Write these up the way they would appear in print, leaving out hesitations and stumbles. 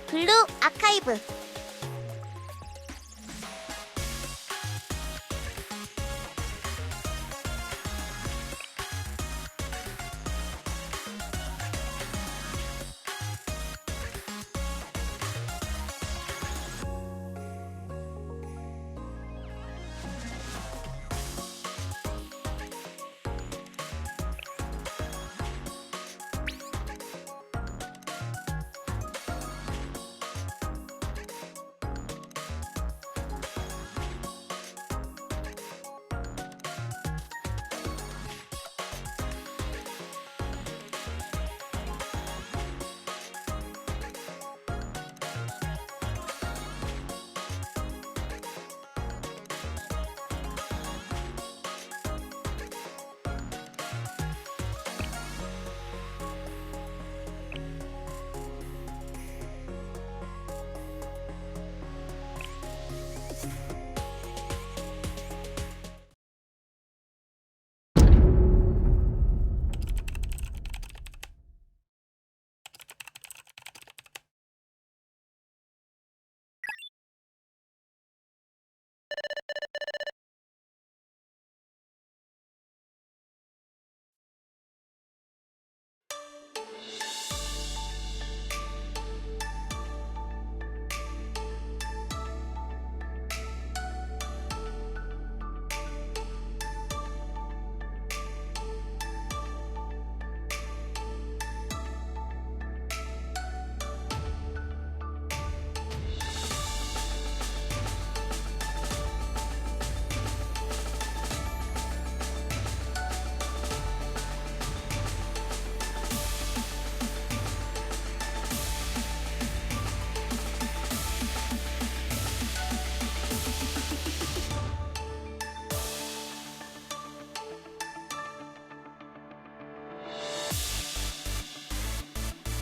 블루 아카이브.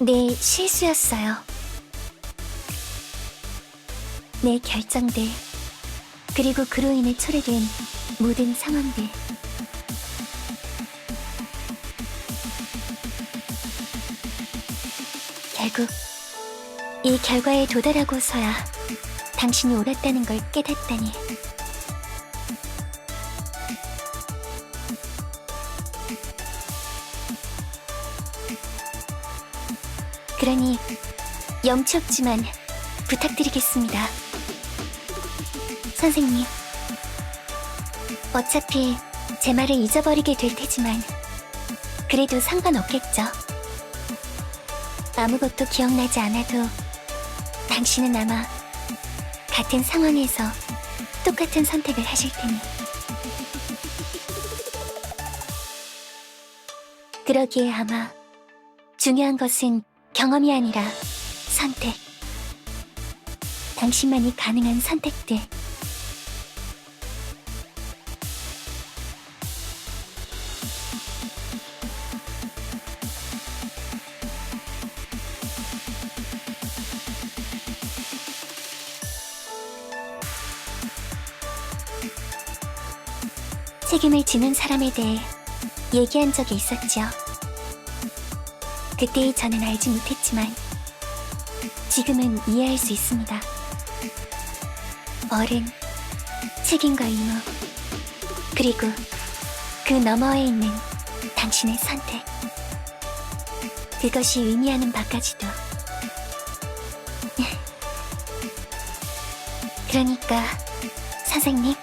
네, 실수였어요. 내 결정들, 그리고 그로 인해 초래된 모든 상황들. 결국 이 결과에 도달하고서야 당신이 옳았다는 걸 깨닫다니. 그러니 염치 없지만 부탁드리겠습니다. 선생님, 어차피 제 말을 잊어버리게 될 테지만 그래도 상관없겠죠. 아무것도 기억나지 않아도 당신은 아마 같은 상황에서 똑같은 선택을 하실 테니. 그러기에 아마 중요한 것은 경험이 아니라 선택. 당신만이 가능한 선택들. 책임을 지는 사람에 대해 얘기한 적이 있었죠. 그때의 저는 알지 못했지만 지금은 이해할 수 있습니다. 어른, 책임과 의무, 그리고 그 너머에 있는 당신의 선택. 그것이 의미하는 바까지도. 그러니까 선생님,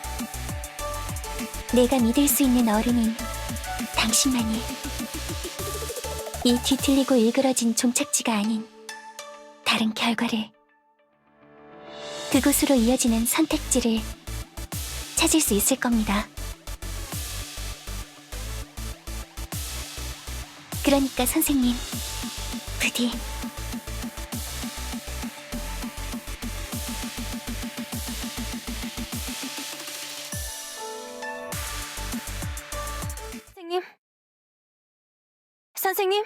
내가 믿을 수 있는 어른인 당신만이 이 뒤틀리고 일그러진 종착지가 아닌 다른 결과를, 그곳으로 이어지는 선택지를 찾을 수 있을 겁니다. 그러니까 선생님, 부디 선생님,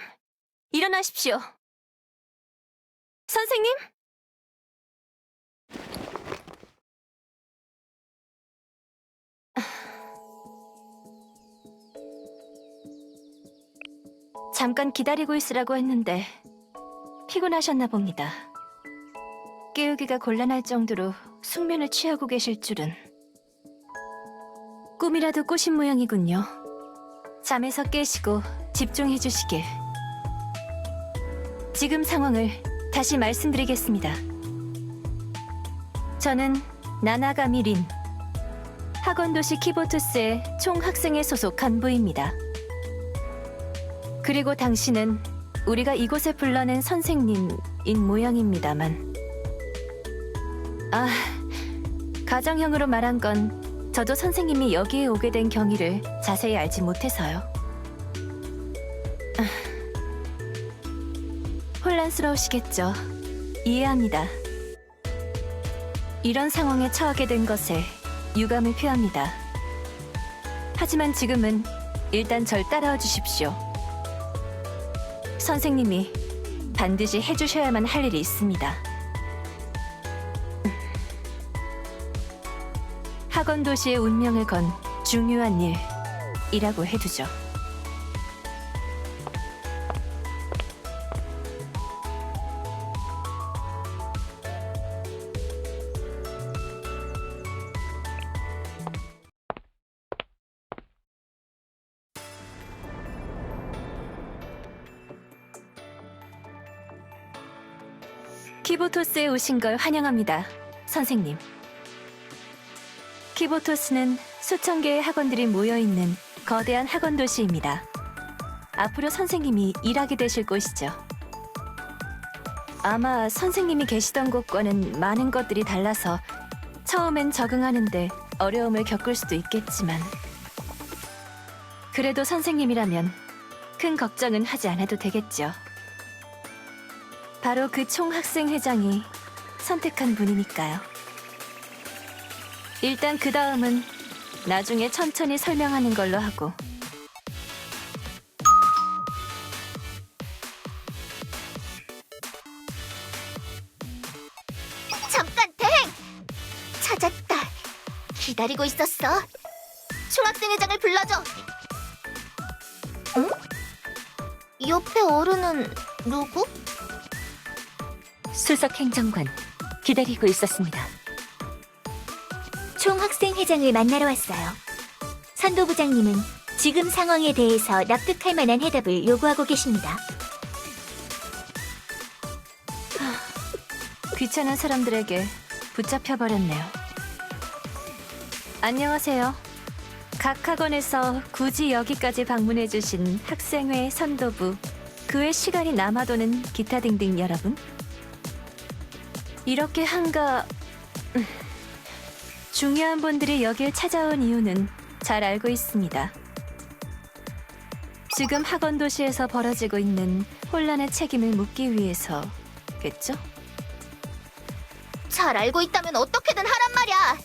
일어나십시오. 선생님? 잠깐 기다리고 있으라고 했는데 피곤하셨나 봅니다. 깨우기가 곤란할 정도로 숙면을 취하고 계실 줄은. 꿈이라도 꾸신 모양이군요. 잠에서 깨시고 집중해 주시길. 지금 상황을 다시 말씀드리겠습니다. 저는 나나가미 린, 학원도시 키보투스의 총학생회 소속 간부입니다. 그리고 당신은 우리가 이곳에 불러낸 선생님인 모양입니다만. 가정형으로 말한 건 저도 선생님이 여기에 오게 된 경위를 자세히 알지 못해서요. 혼란스러우시겠죠. 이해합니다. 이런 상황에 처하게 된 것에 유감을 표합니다. 하지만 지금은 일단 절 따라와 주십시오. 선생님이 반드시 해주셔야만 할 일이 있습니다. 학원 도시의 운명을 건 중요한 일이라고 해두죠. 키보토스에 오신 걸 환영합니다, 선생님. 키보토스는 수천 개의 학원들이 모여있는 거대한 학원 도시입니다. 앞으로 선생님이 일하게 되실 곳이죠. 아마 선생님이 계시던 곳과는 많은 것들이 달라서 처음엔 적응하는데 어려움을 겪을 수도 있겠지만, 그래도 선생님이라면 큰 걱정은 하지 않아도 되겠죠. 바로 그 총학생회장이 선택한 분이니까요. 일단 그 다음은 나중에 천천히 설명하는 걸로 하고. 잠깐, 대행! 찾았다. 기다리고 있었어. 총학생회장을 불러줘. 응? 옆에 어른은 누구? 수석 행정관 기다리고 있었습니다. 총학생회장을 만나러 왔어요. 선도부장님은 지금 상황에 대해서 납득할 만한 해답을 요구하고 계십니다. 귀찮은 사람들에게 붙잡혀버렸네요. 안녕하세요. 각 학원에서 굳이 여기까지 방문해주신 학생회 선도부, 그 외 시간이 남아도는 기타 등등 여러분. 이렇게 중요한 분들이 여길 찾아온 이유는 잘 알고 있습니다. 지금 학원 도시에서 벌어지고 있는 혼란의 책임을 묻기 위해서겠죠? 잘 알고 있다면 어떻게든 하란 말이야.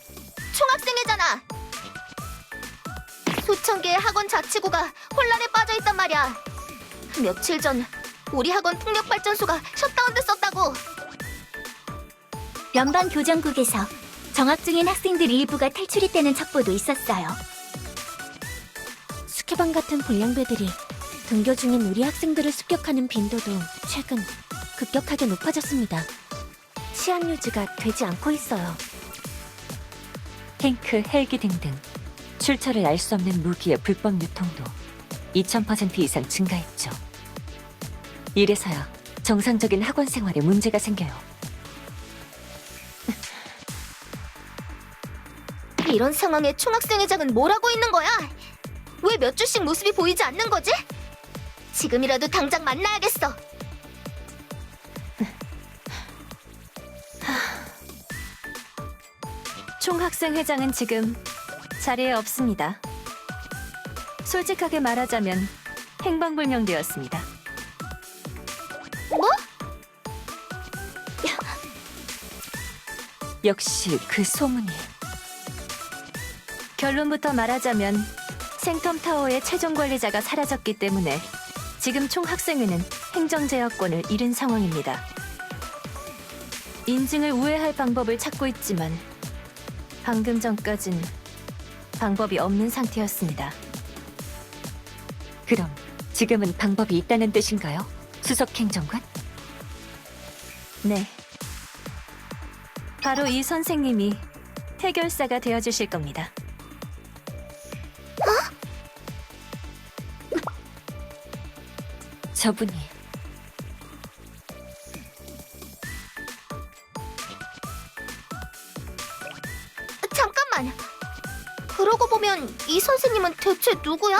총학생회잖아. 수천 개의 학원 자치구가 혼란에 빠져 있단 말이야. 며칠 전 우리 학원 풍력발전소가 셧다운됐었다고. 연방교정국에서 정학 중인 학생들 일부가 탈출했다는 첩보도 있었어요. 스케반 같은 불량배들이 등교 중인 우리 학생들을 습격하는 빈도도 최근 급격하게 높아졌습니다. 치안 유지가 되지 않고 있어요. 탱크, 헬기 등등 출처를 알 수 없는 무기의 불법 유통도 2000% 이상 증가했죠. 이래서야 정상적인 학원 생활에 문제가 생겨요. 이런 상황에 총학생회장은 뭘 하고 있는 거야? 왜 몇 주씩 모습이 보이지 않는 거지? 지금이라도 당장 만나야겠어. 총학생회장은 지금 자리에 없습니다. 솔직하게 말하자면 행방불명되었습니다. 뭐? 역시 그 소문이. 결론부터 말하자면 생텀타워의 최종 관리자가 사라졌기 때문에 지금 총학생회는 행정제어권을 잃은 상황입니다. 인증을 우회할 방법을 찾고 있지만 방금 전까진 방법이 없는 상태였습니다. 그럼 지금은 방법이 있다는 뜻인가요? 수석 행정관? 네. 바로 이 선생님이 해결사가 되어주실 겁니다. 저분이 잠깐만. 그러고 보면 이 선생님은 대체 누구야?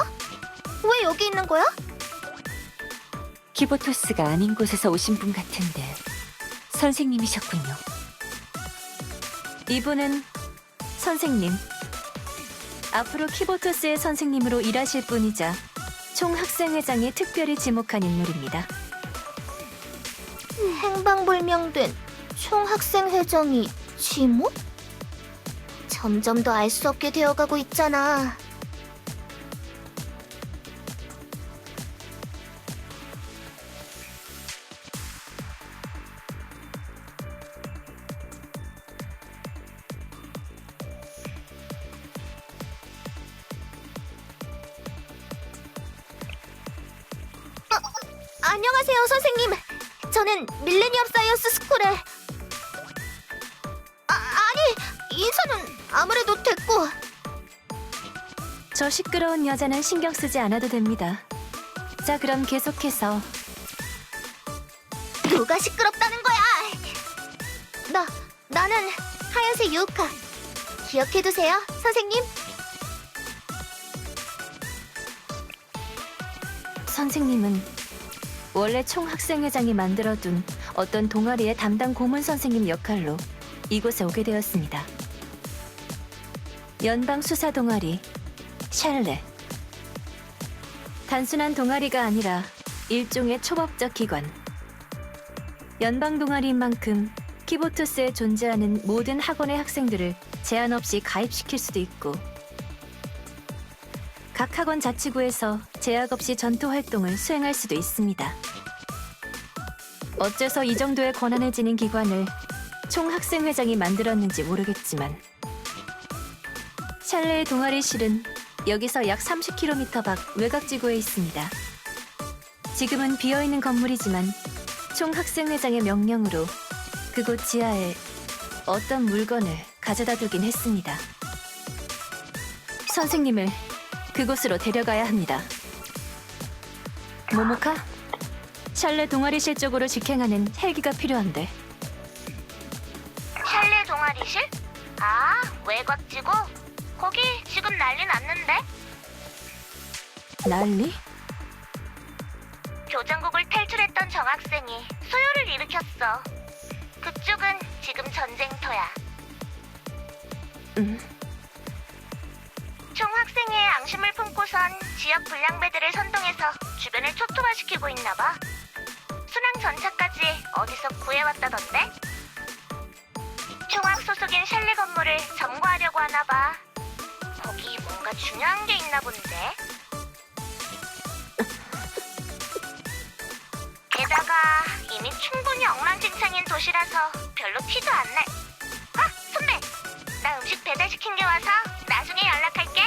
왜 여기 있는 거야? 키보토스가 아닌 곳에서 오신 분 같은데 선생님이셨군요. 이분은 선생님. 앞으로 키보토스의 선생님으로 일하실 분이자 총학생회장이 특별히 지목한 인물입니다. 행방불명된 총학생회장이 지목? 점점 더 알 수 없게 되어가고 있잖아. 안녕하세요, 선생님. 저는 밀레니엄 사이언스 스쿨의... 아니, 인사는 아무래도 됐고. 저 시끄러운 여자는 신경 쓰지 않아도 됩니다. 자, 그럼 계속해서 누가 시끄럽다는 거야? 나는 하얀색 유우카. 기억해두세요, 선생님. 선생님은 원래 총학생회장이 만들어둔 어떤 동아리의 담당 고문 선생님 역할로 이곳에 오게 되었습니다. 연방 수사 동아리 샬레. 단순한 동아리가 아니라 일종의 초법적 기관. 연방 동아리인 만큼 키보토스에 존재하는 모든 학원의 학생들을 제한 없이 가입시킬 수도 있고, 각 학원 자치구에서 제약 없이 전투 활동을 수행할 수도 있습니다. 어째서 이 정도의 권한을 지닌 기관을 총학생회장이 만들었는지 모르겠지만, 샬레의 동아리실은 여기서 약 30km 밖 외곽지구에 있습니다. 지금은 비어있는 건물이지만 총학생회장의 명령으로 그곳 지하에 어떤 물건을 가져다 두긴 했습니다. 선생님을 그곳으로 데려가야 합니다. 모모카, 샬레 동아리실 쪽으로 직행하는 헬기가 필요한데. 샬레 동아리실? 아, 외곽지구? 거기 지금 난리 났는데? 난리? 교장국을 탈출했던 정학생이 소요를 일으켰어. 그쪽은 지금 전쟁터야. 총학생회의 앙심을 품고선 지역 불량배들을 선동해서 주변을 초토화시키고 있나봐. 순항 전차까지 어디서 구해왔다던데? 총학 소속인 샬레 건물을 점거하려고 하나봐. 거기 뭔가 중요한 게 있나 본데? 게다가 이미 충분히 엉망진창인 도시라서 별로 티도 안 날. 아, 선배! 나 음식 배달시킨 게 와서 나중에 연락할게.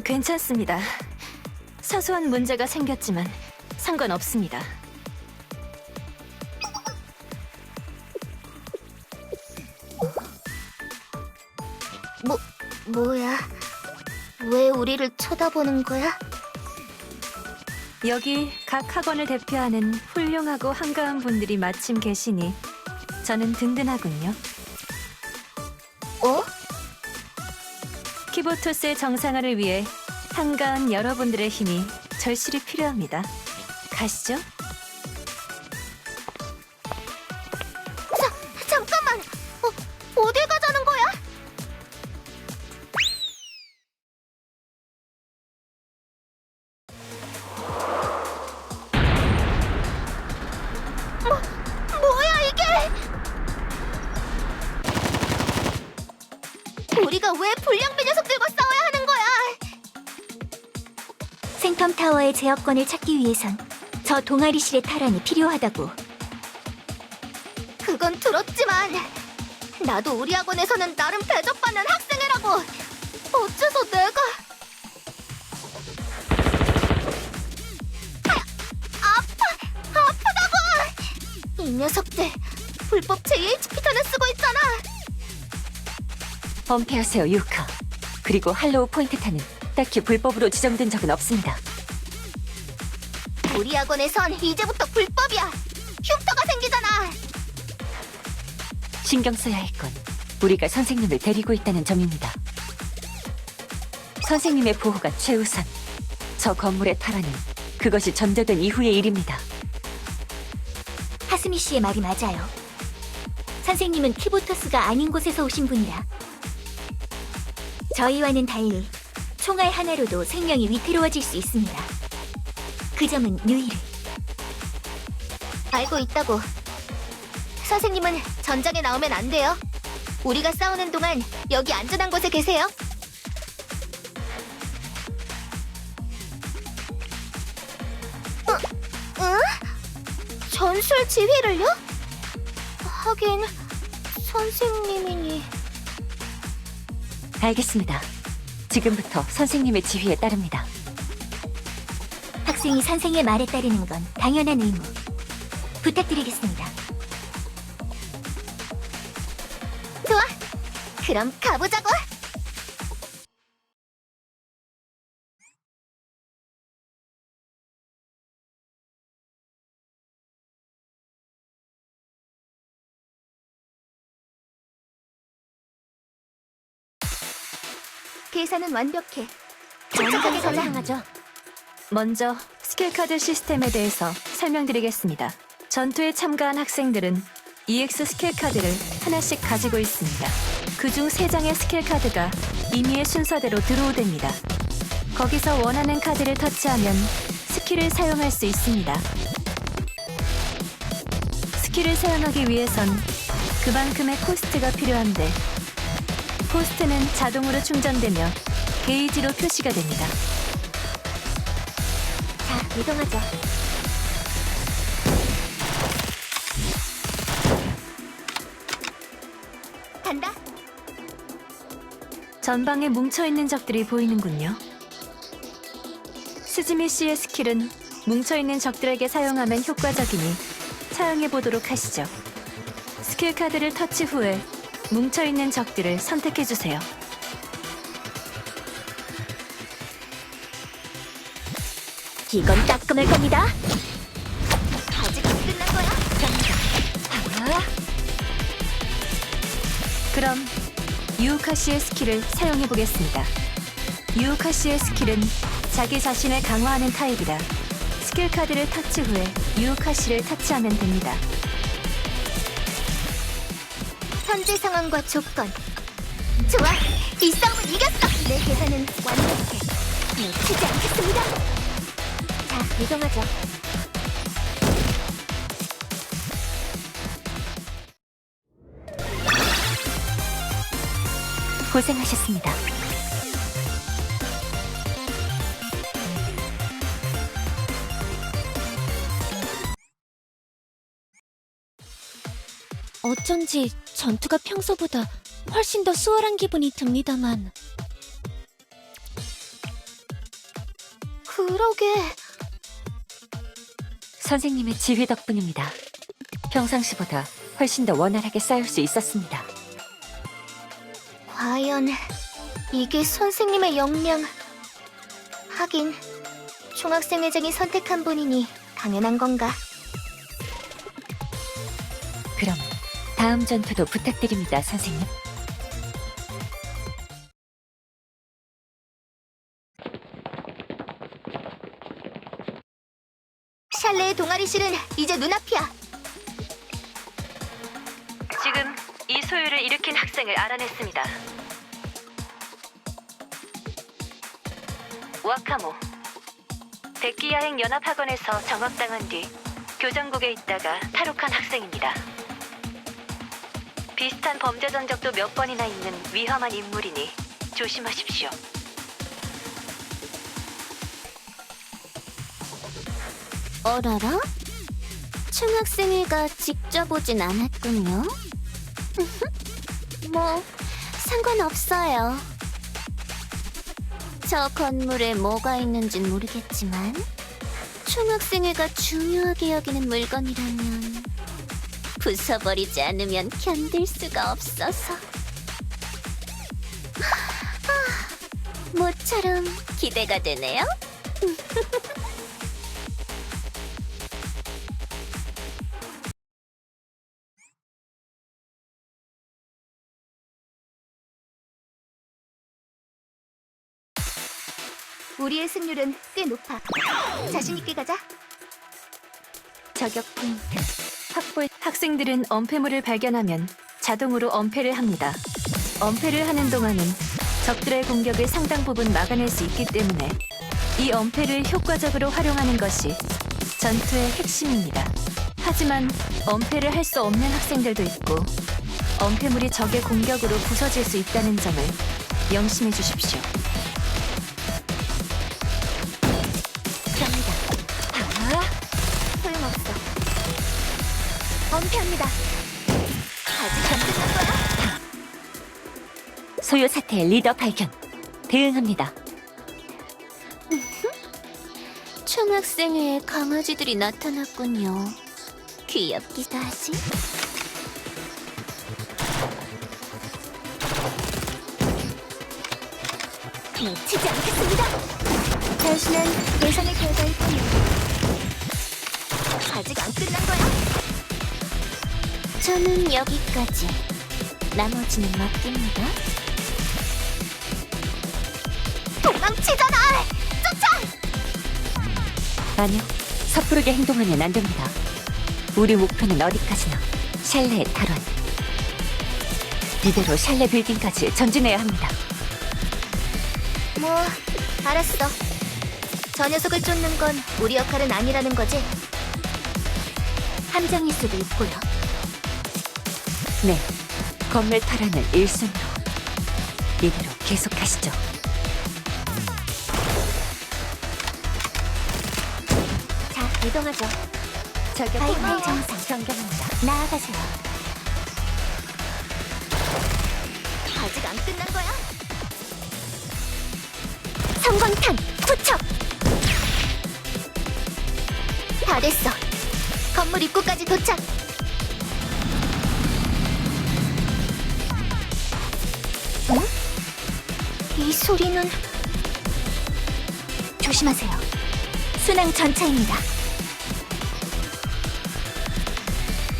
괜찮습니다. 사소한 문제가 생겼지만 상관없습니다. 뭐야? 왜 우리를 쳐다보는 거야? 여기 각 학원을 대표하는 훌륭하고 한가한 분들이 마침 계시니 저는 든든하군요. 어? 키보토스의 정상화를 위해 한가한 여러분들의 힘이 절실히 필요합니다. 가시죠. 잠깐만! 어딜 가자는 거야? 뭐야 이게? 우리가 왜 불량배 녀석들과 싸워야 하는 거야? 오염타워의 제어권을 찾기 위해선 저 동아리실의 탈환이 필요하다고. 그건 들었지만 나도 우리 학원에서는 나름 대접받는 학생이라고. 어째서 내가... 아프다고! 이 녀석들 불법 JHP탄을 쓰고 있잖아. 엄폐하세요, 유카. 그리고 할로우 포인트탄은 딱히 불법으로 지정된 적은 없습니다. 우리 학원에선 이제부터 불법이야. 흉터가 생기잖아. 신경 써야 할 건 우리가 선생님을 데리고 있다는 점입니다. 선생님의 보호가 최우선. 저 건물의 탈환은 그것이 전제된 이후의 일입니다. 하스미 씨의 말이 맞아요. 선생님은 키보토스가 아닌 곳에서 오신 분이라. 저희와는 달리 총알 하나로도 생명이 위태로워질 수 있습니다. 그 점은 유일해. 알고 있다고. 선생님은 전장에 나오면 안 돼요. 우리가 싸우는 동안 여기 안전한 곳에 계세요. 응? 전술 지휘를요? 하긴 선생님이니. 알겠습니다. 지금부터 선생님의 지휘에 따릅니다. 학생이 선생의 말에 따르는 건 당연한 의무. 부탁드리겠습니다. 좋아. 그럼 가보자고. 계산은 완벽해. 전장에 가자. 향하죠. 먼저 스킬카드 시스템에 대해서 설명드리겠습니다. 전투에 참가한 학생들은 EX 스킬카드를 하나씩 가지고 있습니다. 그중 3장의 스킬카드가 임의의 순서대로 드로우됩니다. 거기서 원하는 카드를 터치하면 스킬을 사용할 수 있습니다. 스킬을 사용하기 위해선 그만큼의 코스트가 필요한데 코스트는 자동으로 충전되며 게이지로 표시가 됩니다. 자, 이동하죠. 간다. 전방에 뭉쳐있는 적들이 보이는군요. 스즈미 씨의 스킬은 뭉쳐있는 적들에게 사용하면 효과적이니 사용해보도록 하시죠. 스킬 카드를 터치 후에 뭉쳐있는 적들을 선택해주세요. 이건 따끔할 겁니다. 아직 안 끝난 거야? 그럼 유우카 씨의 스킬을 사용해보겠습니다. 유우카 씨의 스킬은 자기 자신을 강화하는 타입이라 스킬 카드를 터치 후에 유우카 씨를 터치하면 됩니다. 현재 상황과 조건. 좋아. 이 싸움은 이겼어. 내 계산은 완벽해. 놓치지 않겠습니다. 자, 이동하죠. 고생하셨습니다. 어쩐지 전투가 평소보다 훨씬 더 수월한 기분이 듭니다만. 그러게. 선생님의 지휘 덕분입니다. 평상시보다 훨씬 더 원활하게 싸울 수 있었습니다. 과연 이게 선생님의 역량. 하긴 총학생회장이 선택한 분이니 당연한 건가. 그럼 다음 전투도 부탁드립니다, 선생님. 샬레의 동아리실은 이제 눈앞이야. 지금 이 소유를 일으킨 학생을 알아냈습니다. 와카모. 백기야행 연합학원에서 정학당한 뒤 교정국에 있다가 탈옥한 학생입니다. 비슷한 범죄 전적도 몇 번이나 있는 위험한 인물이니 조심하십시오. 어라라? 중학생회가 직접 오진 않았군요. 뭐, 상관없어요. 저 건물에 뭐가 있는진 모르겠지만 총학생회가 중요하게 여기는 물건이라면 부숴버리지 않으면 견딜 수가 없어서 모처럼 기대가 되네요. 우리의 승률은 꽤 높아. 자신 있게 가자. 저격 포인트 확보. 학생들은 엄폐물을 발견하면 자동으로 엄폐를 합니다. 엄폐를 하는 동안은 적들의 공격을 상당 부분 막아낼 수 있기 때문에 이 엄폐를 효과적으로 활용하는 것이 전투의 핵심입니다. 하지만 엄폐를 할 수 없는 학생들도 있고 엄폐물이 적의 공격으로 부서질 수 있다는 점을 명심해 주십시오. 갑니다. 소용없어. 엄폐합니다. 아직 안 끝난 거야? 소요 사태의 리더 발견. 대응합니다. 총학생회에 강아지들이 나타났군요. 귀엽기도 하지? 놓치지 않겠습니다. 당신은 예상의 결과일 뿐이야. 아직 안 끝난 거야? 저는 여기까지. 나머지는 맡깁니다. 도망치잖아! 쫓아! 아니요, 섣부르게 행동하면 안 됩니다. 우리 목표는 어디까지나 샬레의 탈환. 이대로 샬레 빌딩까지 전진해야 합니다. 뭐, 알았어. 저 녀석을 쫓는 건 우리 역할은 아니라는 거지? 함정일 수도 있고요. 네, 건물 탈환은 1순위로. 이대로 계속하시죠. 자, 이동하죠. 저격 하이파이 포인트 정상. 변경합니다. 나아가세요. 아직 안 끝난 거야? 성광탄 투척! 다 됐어. 건물 입구까지 도착. 응? 이 소리는... 조심하세요. 순항 전차입니다.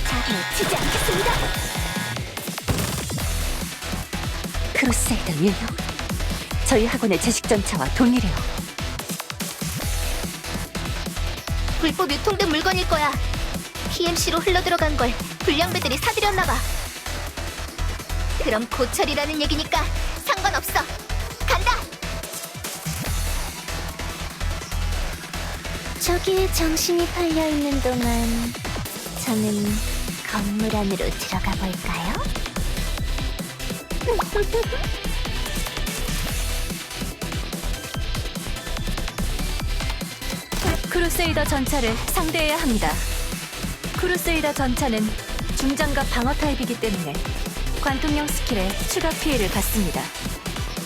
자, 놓치지 않겠습니다. 크루세이더 1명. 저희 학원의 제식전차와 동일해요. 불법 유통된 물건일 거야. PMC로 흘러들어간 걸 불량배들이 사들였나 봐. 그럼 고철이라는 얘기니까 상관없어. 간다! 저기에 정신이 팔려있는 동안 저는 건물 안으로 들어가 볼까요? 크루세이더 전차를 상대해야 합니다. 크루세이더 전차는 중장갑 방어 타입이기 때문에 관통형 스킬에 추가 피해를 받습니다.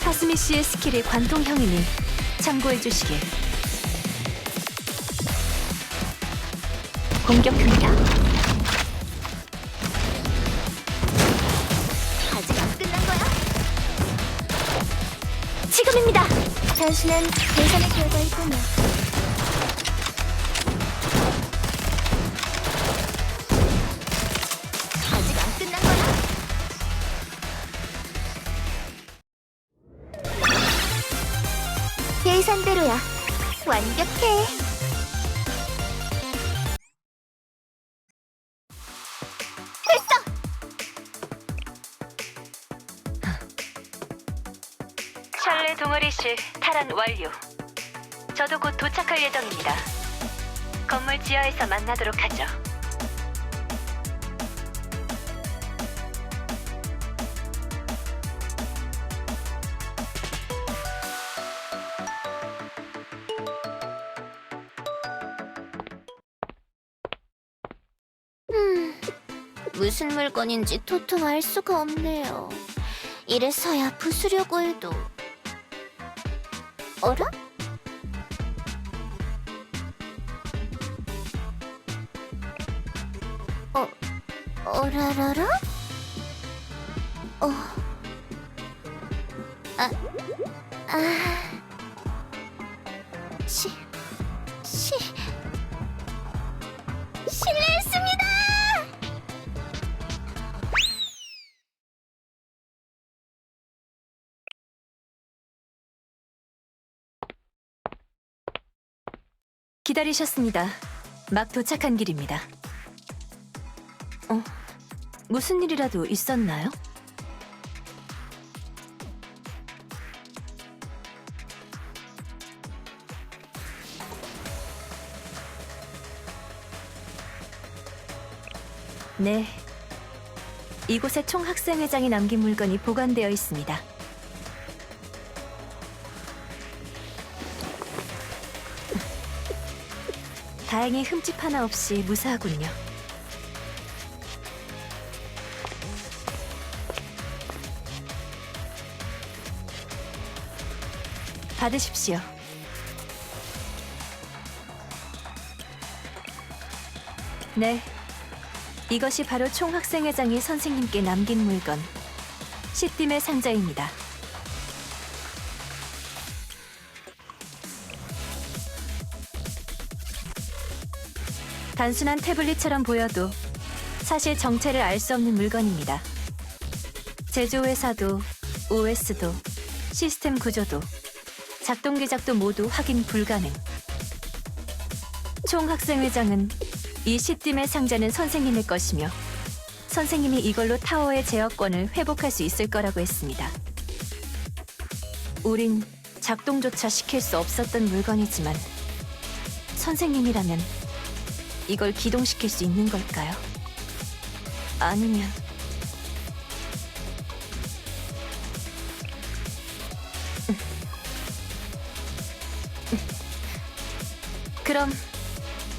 하스미 씨의 스킬이 관통형이니 참고해 주시길. 공격합니다. 아직 안 끝난 거야? 지금입니다. 당신은 계산의 결과일 뿐이야. 아직 안 끝난 거야? 계산대로야. 완벽해. 됐어! 샬레 동아리실 탈환 완료. 저도 곧 도착할 예정입니다. 건물 지하에서 만나도록 하죠. 무슨 물건인지 도통 알 수가 없네요. 이래서야 부수려고 해도. 어라? 어라라라? 실례했습니다! 기다리셨습니다. 막 도착한 길입니다. 무슨 일이라도 있었나요? 네. 이곳에 총학생회장이 남긴 물건이 보관되어 있습니다. 다행히 흠집 하나 없이 무사하군요. 받으십시오. 네. 이것이 바로 총학생회장이 선생님께 남긴 물건, 시딤의 상자입니다. 단순한 태블릿처럼 보여도 사실 정체를 알 수 없는 물건입니다. 제조회사도, OS도, 시스템 구조도, 작동 기작도 모두 확인 불가능. 총학생회장은 이 시딤의 상자는 선생님의 것이며 선생님이 이걸로 타워의 제어권을 회복할 수 있을 거라고 했습니다. 우린 작동조차 시킬 수 없었던 물건이지만 선생님이라면 이걸 기동시킬 수 있는 걸까요? 아니면 그럼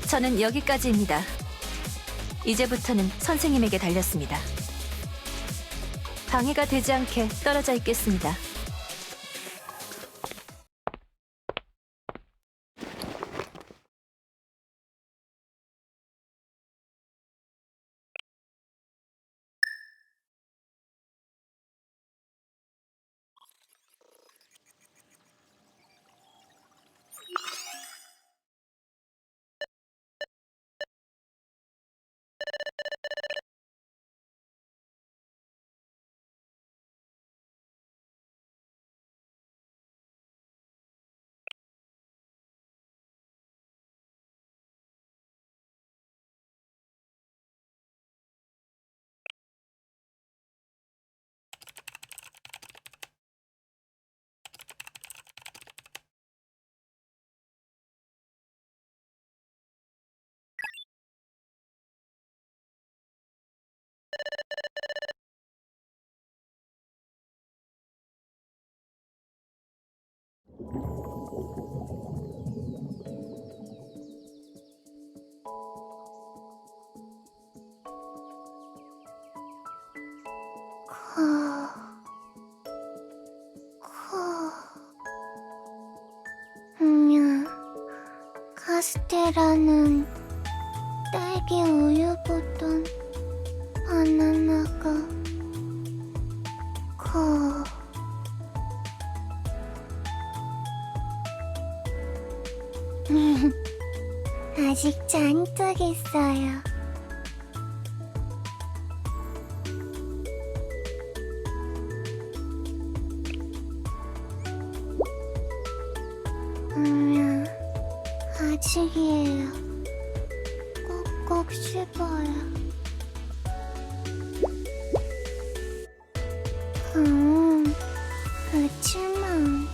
저는 여기까지입니다. 이제부터는 선생님에게 달렸습니다. 방해가 되지 않게 떨어져 있겠습니다. 카스테라는 딸기 우유보단 바나나가 커. 아직 잔뜩 있어요. 아직이에요. 꼭꼭 씹어요. 그치만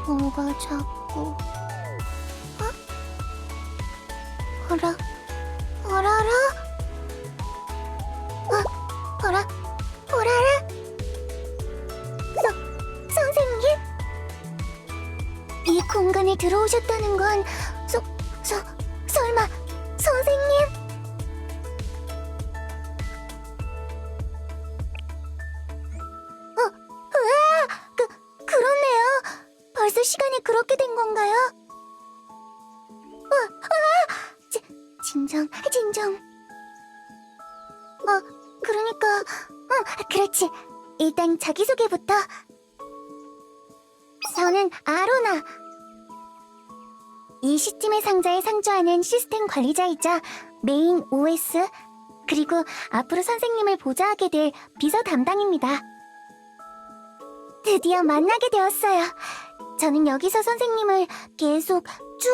뭐가 자꾸 어라? 어라라? 들어오셨다는 건 설마 선생님? 그렇네요. 벌써 시간이 그렇게 된 건가요? 진정. 그러니까, 그렇지. 일단 자기소개부터. 저는 아로나. 이 시스템의 상자에 상주하는 시스템 관리자이자 메인 OS, 그리고 앞으로 선생님을 보좌하게 될 비서 담당입니다. 드디어 만나게 되었어요. 저는 여기서 선생님을 계속 쭉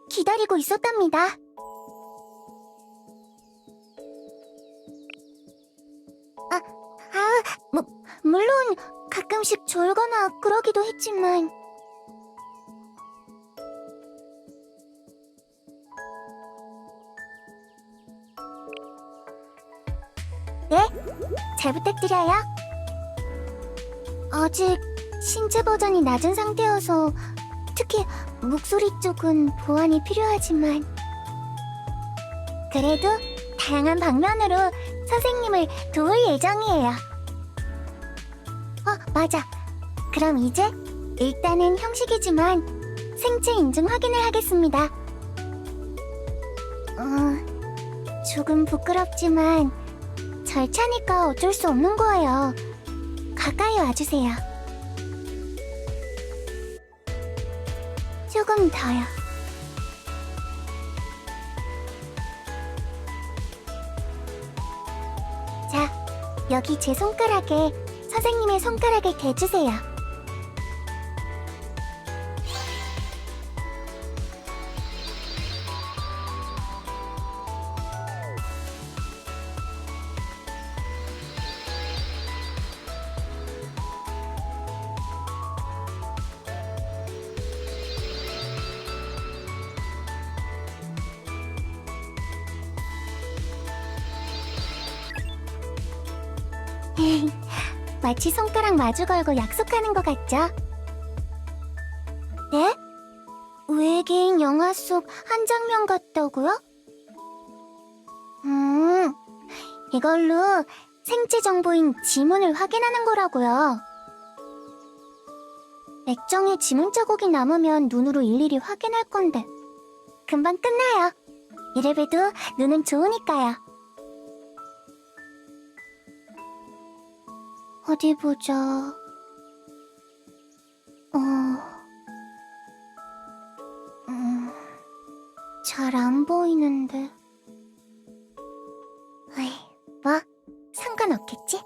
기다리고 있었답니다. 물론 가끔씩 졸거나 그러기도 했지만 네? 잘 부탁드려요. 아직 신체 버전이 낮은 상태여서 특히 목소리 쪽은 보완이 필요하지만 그래도 다양한 방면으로 선생님을 도울 예정이에요. 맞아. 그럼 이제 일단은 형식이지만 생체 인증 확인을 하겠습니다. 조금 부끄럽지만 절차니까 어쩔 수 없는 거예요. 가까이 와주세요. 조금 더요. 자, 여기 제 손가락에 선생님의 손가락을 대주세요. 마치 손가락 마주 걸고 약속하는 것 같죠? 네? 외계인 영화 속 한 장면 같다고요? 이걸로 생체 정보인 지문을 확인하는 거라고요. 액정에 지문 자국이 남으면 눈으로 일일이 확인할 건데 금방 끝나요. 이래봬도 눈은 좋으니까요. 어디 보자. 잘 안 보이는데. 뭐, 상관없겠지?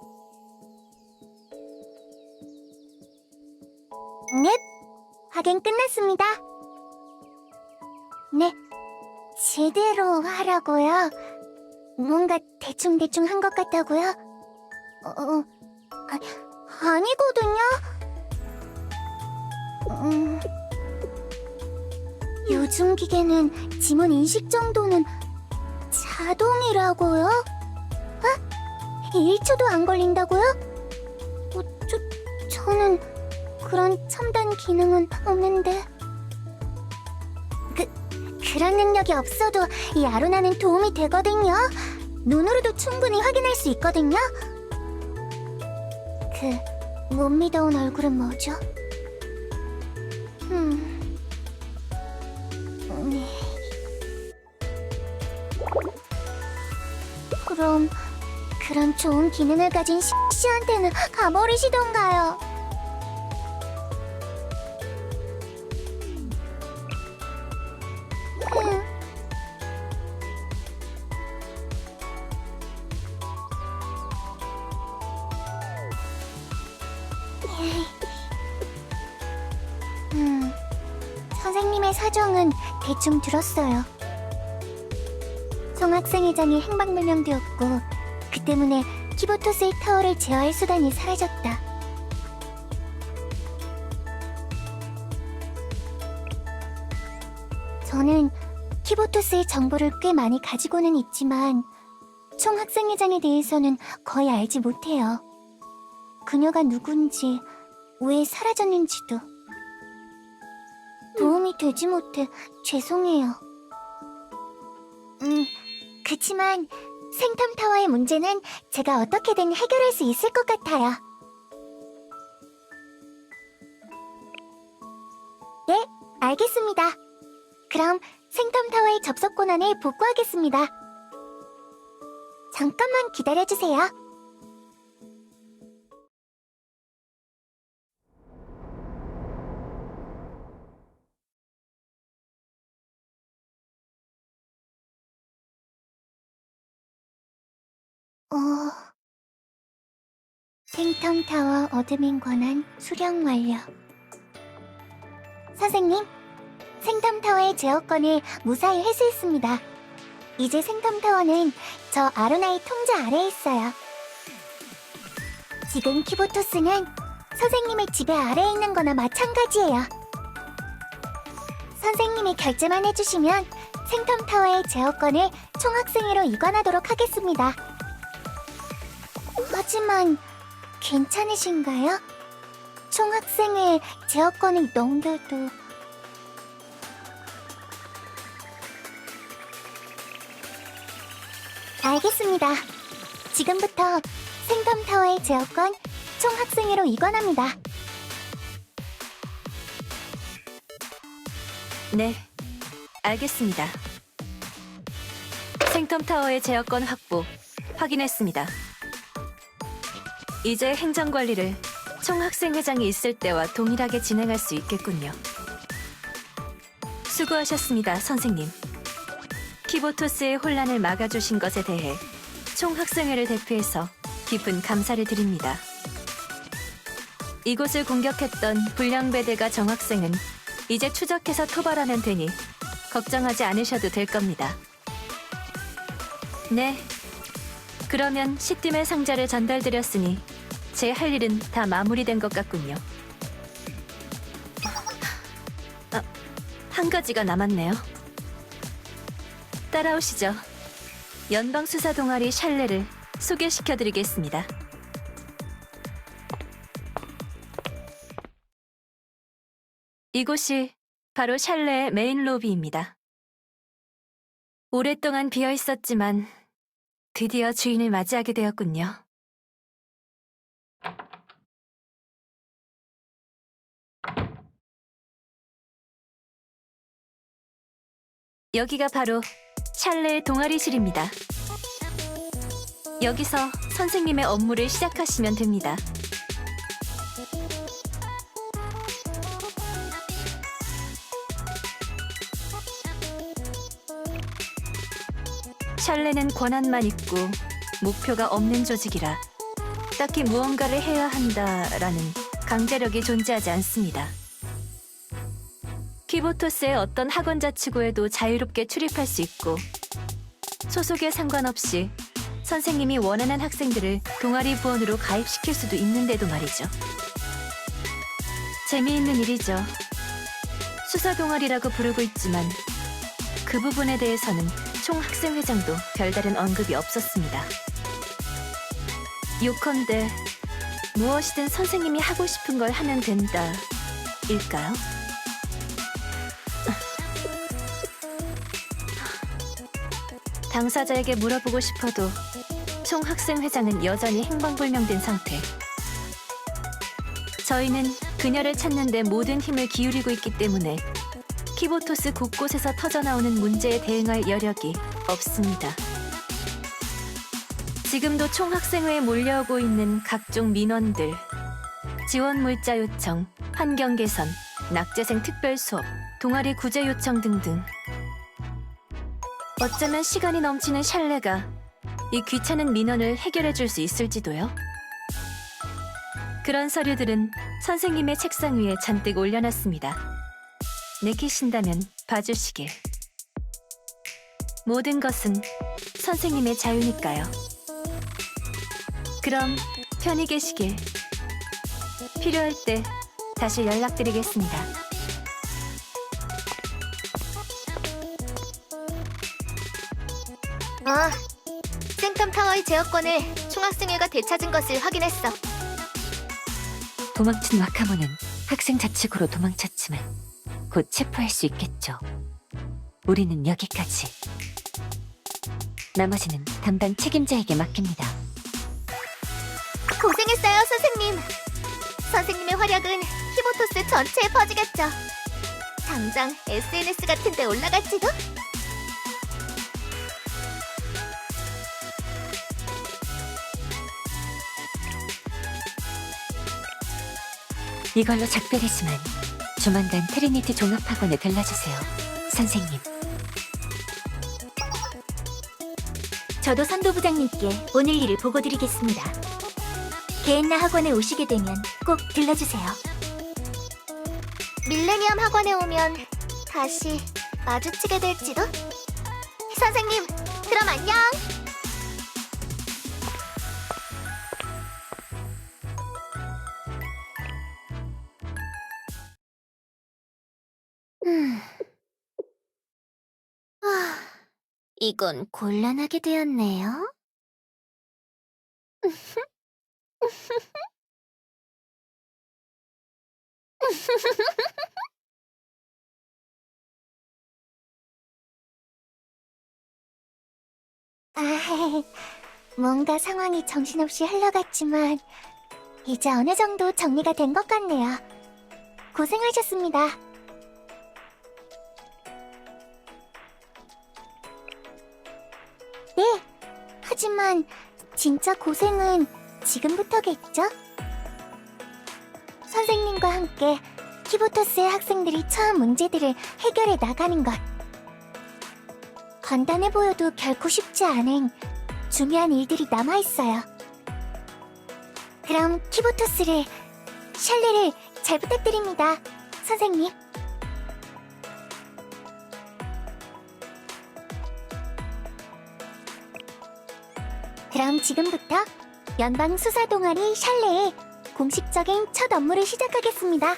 넵! 확인 끝났습니다. 네, 제대로 하라고요. 뭔가 대충대충 한 것 같다고요? 아니거든요. 요즘 기계는 지문 인식 정도는 자동이라고요? 1초도 안 걸린다고요? 저는 그런 첨단 기능은 없는데. 그런 능력이 없어도 이 아로나는 도움이 되거든요. 눈으로도 충분히 확인할 수 있거든요. 못 믿어온 얼굴은 뭐죠? 그럼 그런 좋은 기능을 가진 씨한테는 가버리시던가요. 선생님의 사정은 대충 들었어요. 총학생회장이 행방불명되었고 그 때문에 키보토스의 타워를 제어할 수단이 사라졌다. 저는 키보토스의 정보를 꽤 많이 가지고는 있지만 총학생회장에 대해서는 거의 알지 못해요. 그녀가 누군지, 왜 사라졌는지도. 도움이 되지 못해 죄송해요. 그치만 생텀타워의 문제는 제가 어떻게든 해결할 수 있을 것 같아요. 네, 알겠습니다. 그럼 생텀타워의 접속 권한을 복구하겠습니다. 잠깐만 기다려주세요. 생텀타워 어드민 권한 수령 완료. 선생님, 생텀타워의 제어권을 무사히 회수했습니다. 이제 생텀타워는 저 아로나의 통제 아래에 있어요. 지금 키보토스는 선생님의 지배 아래에 있는 거나 마찬가지예요. 선생님이 결제만 해주시면 생텀타워의 제어권을 총학생회로 이관하도록 하겠습니다. 하지만 괜찮으신가요? 총학생회 제어권을 넘겨도... 알겠습니다. 지금부터 생텀타워의 제어권 총학생회로 이관합니다. 네, 알겠습니다. 생텀타워의 제어권 확보 확인했습니다. 이제 행정관리를 총학생회장이 있을 때와 동일하게 진행할 수 있겠군요. 수고하셨습니다, 선생님. 키보토스의 혼란을 막아주신 것에 대해 총학생회를 대표해서 깊은 감사를 드립니다. 이곳을 공격했던 불량배대가 정학생은 이제 추적해서 토벌하면 되니 걱정하지 않으셔도 될 겁니다. 네, 그러면 시뜸의 상자를 전달드렸으니 제 할 일은 다 마무리된 것 같군요. 한 가지가 남았네요. 따라오시죠. 연방수사 동아리 샬레를 소개시켜드리겠습니다. 이곳이 바로 샬레의 메인 로비입니다. 오랫동안 비어 있었지만 드디어 주인을 맞이하게 되었군요. 여기가 바로 샬레의 동아리실입니다. 여기서 선생님의 업무를 시작하시면 됩니다. 샬레는 권한만 있고 목표가 없는 조직이라 딱히 무언가를 해야 한다라는 강제력이 존재하지 않습니다. 키보토스의 어떤 학원 자치구에도 자유롭게 출입할 수 있고 소속에 상관없이 선생님이 원하는 학생들을 동아리 부원으로 가입시킬 수도 있는데도 말이죠. 재미있는 일이죠. 수사 동아리라고 부르고 있지만 그 부분에 대해서는 총학생회장도 별다른 언급이 없었습니다. 요컨대 무엇이든 선생님이 하고 싶은 걸 하면 된다 일까요? 당사자에게 물어보고 싶어도 총학생회장은 여전히 행방불명된 상태. 저희는 그녀를 찾는 데 모든 힘을 기울이고 있기 때문에 키보토스 곳곳에서 터져나오는 문제에 대응할 여력이 없습니다. 지금도 총학생회에 몰려오고 있는 각종 민원들, 지원 물자 요청, 환경 개선, 낙제생 특별 수업, 동아리 구제 요청 등등. 어쩌면 시간이 넘치는 샬레가 이 귀찮은 민원을 해결해 줄 수 있을지도요. 그런 서류들은 선생님의 책상 위에 잔뜩 올려놨습니다. 내키신다면 봐주시길. 모든 것은 선생님의 자유니까요. 그럼 편히 계시길. 필요할 때 다시 연락드리겠습니다. 생텀타워의 제어권을 총학생회가 되찾은 것을 확인했어. 도망친 와카모는 학생 자치구로 도망쳤지만 곧 체포할 수 있겠죠. 우리는 여기까지. 나머지는 담당 책임자에게 맡깁니다. 고생했어요, 선생님. 선생님의 활약은 히보토스 전체에 퍼지겠죠. 당장 SNS 같은 데 올라갈지도? 이걸로 작별이지만 조만간 트리니티 종합학원에 들러주세요, 선생님. 저도 선도부장님께 오늘 일을 보고드리겠습니다. 게엔나 학원에 오시게 되면 꼭 들러주세요. 밀레니엄 학원에 오면 다시 마주치게 될지도? 선생님, 그럼 안녕! 이건 곤란하게 되었네요. 뭔가 상황이 정신없이 흘러갔지만 이제 어느 정도 정리가 된 것 같네요. 고생하셨습니다. 네, 하지만 진짜 고생은 지금부터겠죠? 선생님과 함께 히보토스의 학생들이 처한 문제들을 해결해 나가는 것. 간단해 보여도 결코 쉽지 않은 중요한 일들이 남아있어요. 그럼 키보토스를, 샬레를 잘 부탁드립니다, 선생님. 그럼 지금부터 연방 수사 동아리 샬레의 공식적인 첫 업무를 시작하겠습니다.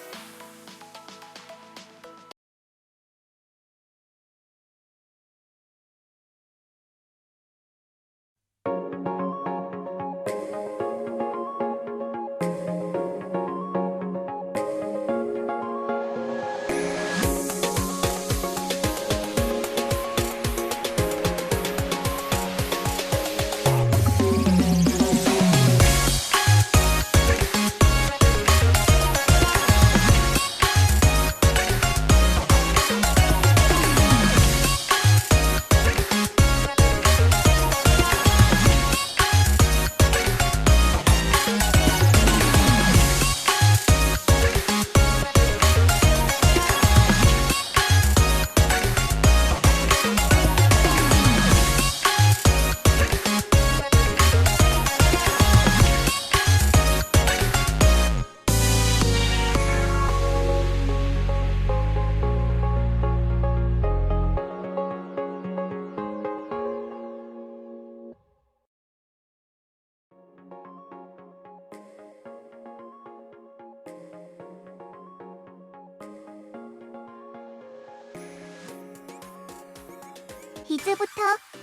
이제부터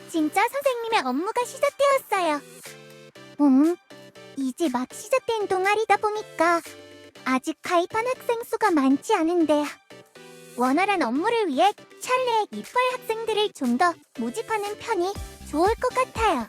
진짜 선생님의 업무가 시작되었어요. 이제 막 시작된 동아리다 보니까 아직 가입한 학생 수가 많지 않은데 원활한 업무를 위해 찰레의 이퀄 학생들을 좀 더 모집하는 편이 좋을 것 같아요.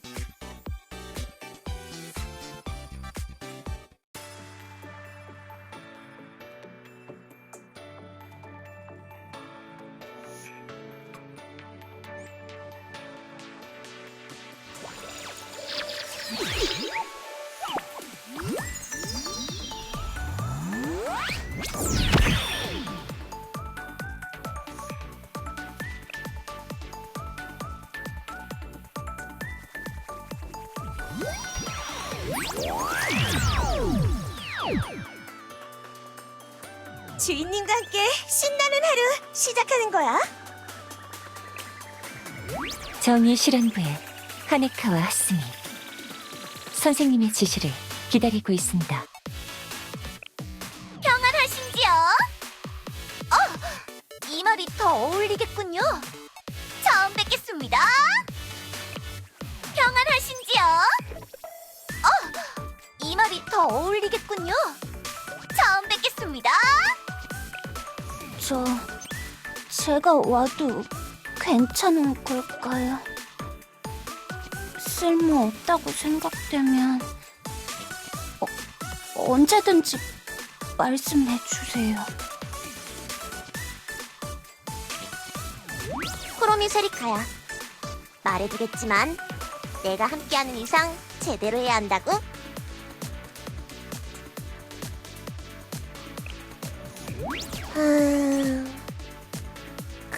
주인님과 함께 신나는 하루 시작하는 거야. 정의 실현부의 하네카와 하스미. 선생님의 지시를 기다리고 있습니다. 평안하신지요? 이 말이 더 어울리겠군요. 처음 뵙겠습니다. 평안하신지요? 이 말이 더 어울리겠군요. 처음 뵙겠습니다. 저 제가 와도 괜찮은 걸까요? 쓸모없다고 생각되면 언제든지 말씀해 주세요. 크로미세리카야. 말해두겠지만 내가 함께하는 이상 제대로 해야 한다고.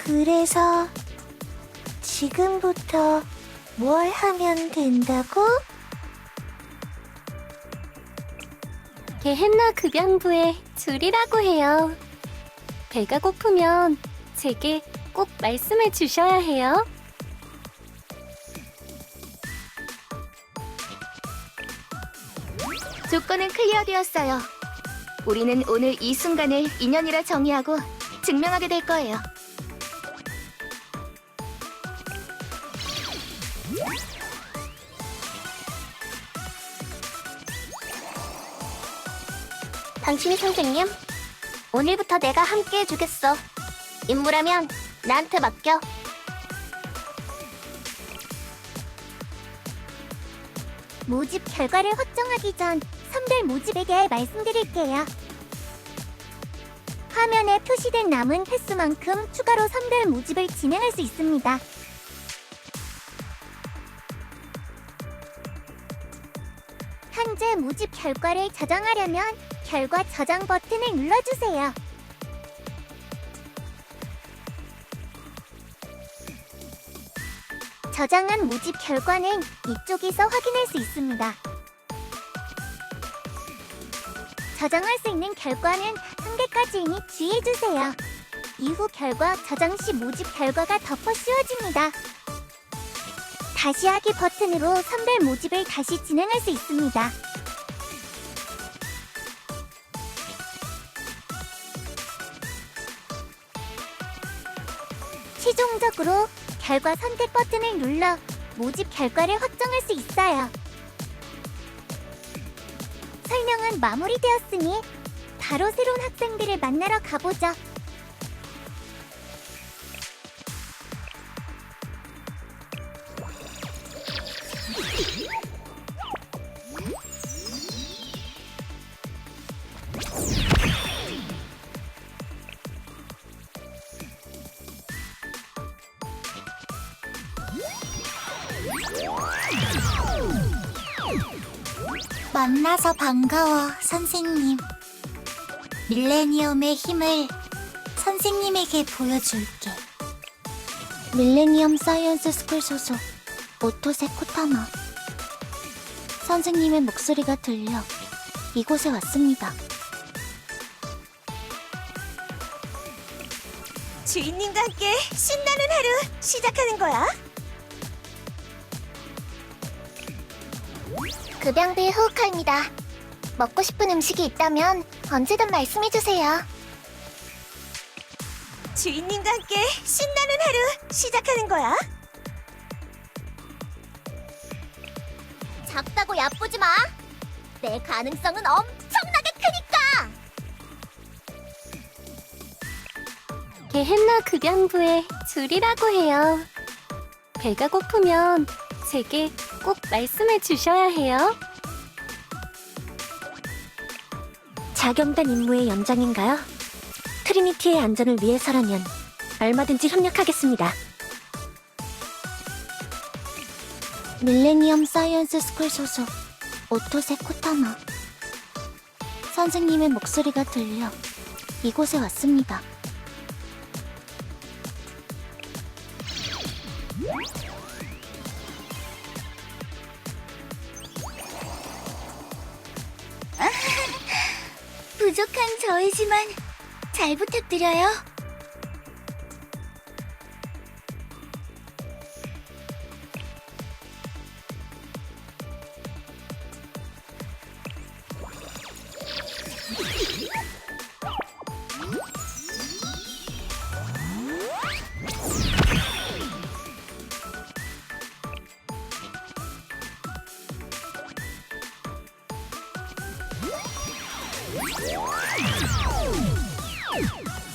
그래서 지금부터 뭘 하면 된다고? 게헨나 급양부의 줄이라고 해요. 배가 고프면 제게 꼭 말씀해 주셔야 해요. 조건은 클리어되었어요. 우리는 오늘 이 순간을 인연이라 정의하고 증명하게 될 거예요. 당신이 선생님, 오늘부터 내가 함께 해주겠어. 임무라면 나한테 맡겨. 모집 결과를 확정하기 전 선별 모집에 대해 말씀드릴게요. 화면에 표시된 남은 횟수만큼 추가로 선별 모집을 진행할 수 있습니다. 현재 모집 결과를 저장하려면 결과 저장 버튼을 눌러주세요. 저장한 모집 결과는 이쪽에서 확인할 수 있습니다. 저장할 수 있는 결과는 한 개까지이니 주의해주세요. 이후 결과 저장 시 모집 결과가 덮어 씌워집니다. 다시 하기 버튼으로 선별 모집을 다시 진행할 수 있습니다. 최종적으로 결과 선택 버튼을 눌러 모집 결과를 확정할 수 있어요. 설명은 마무리되었으니 바로 새로운 학생들을 만나러 가보죠. 만나서 반가워, 선생님. 밀레니엄의 힘을 선생님에게 보여줄게. 밀레니엄 사이언스 스쿨 소속 오토세 코타마. 선생님의 목소리가 들려 이곳에 왔습니다. 주인님과 함께 신나는 하루 시작하는 거야. 급양부의 후우카입니다. 먹고 싶은 음식이 있다면 언제든 말씀해주세요. 주인님과 함께 신나는 하루 시작하는 거야. 작다고 얕보지 마. 내 가능성은 엄청나게 크니까. 게헨나 급양부의 줄이라고 해요. 배가 고프면 제게 꼭 말씀해 주셔야 해요. 자경단 임무의 연장인가요? 트리니티의 안전을 위해서라면 얼마든지 협력하겠습니다. 밀레니엄 사이언스 스쿨 소속 오토세 코타마. 선생님의 목소리가 들려 이곳에 왔습니다. 부족한 저이지만 잘 부탁드려요.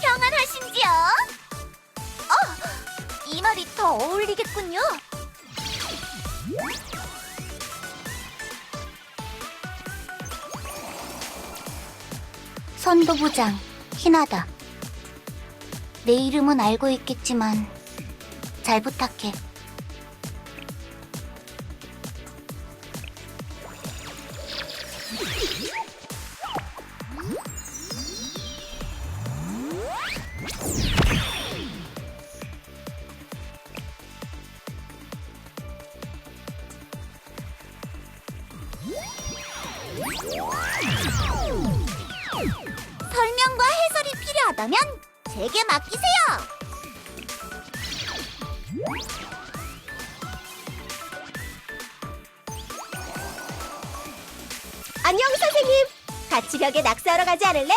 평안하신지요? 어울리겠군요. 선도부장 희나다. 내 이름은 알고 있겠지만 잘 부탁해. 설명과 해설이 필요하다면 제게 맡기세요. 안녕 선생님. 같이 벽에 낙서하러 가지 않을래?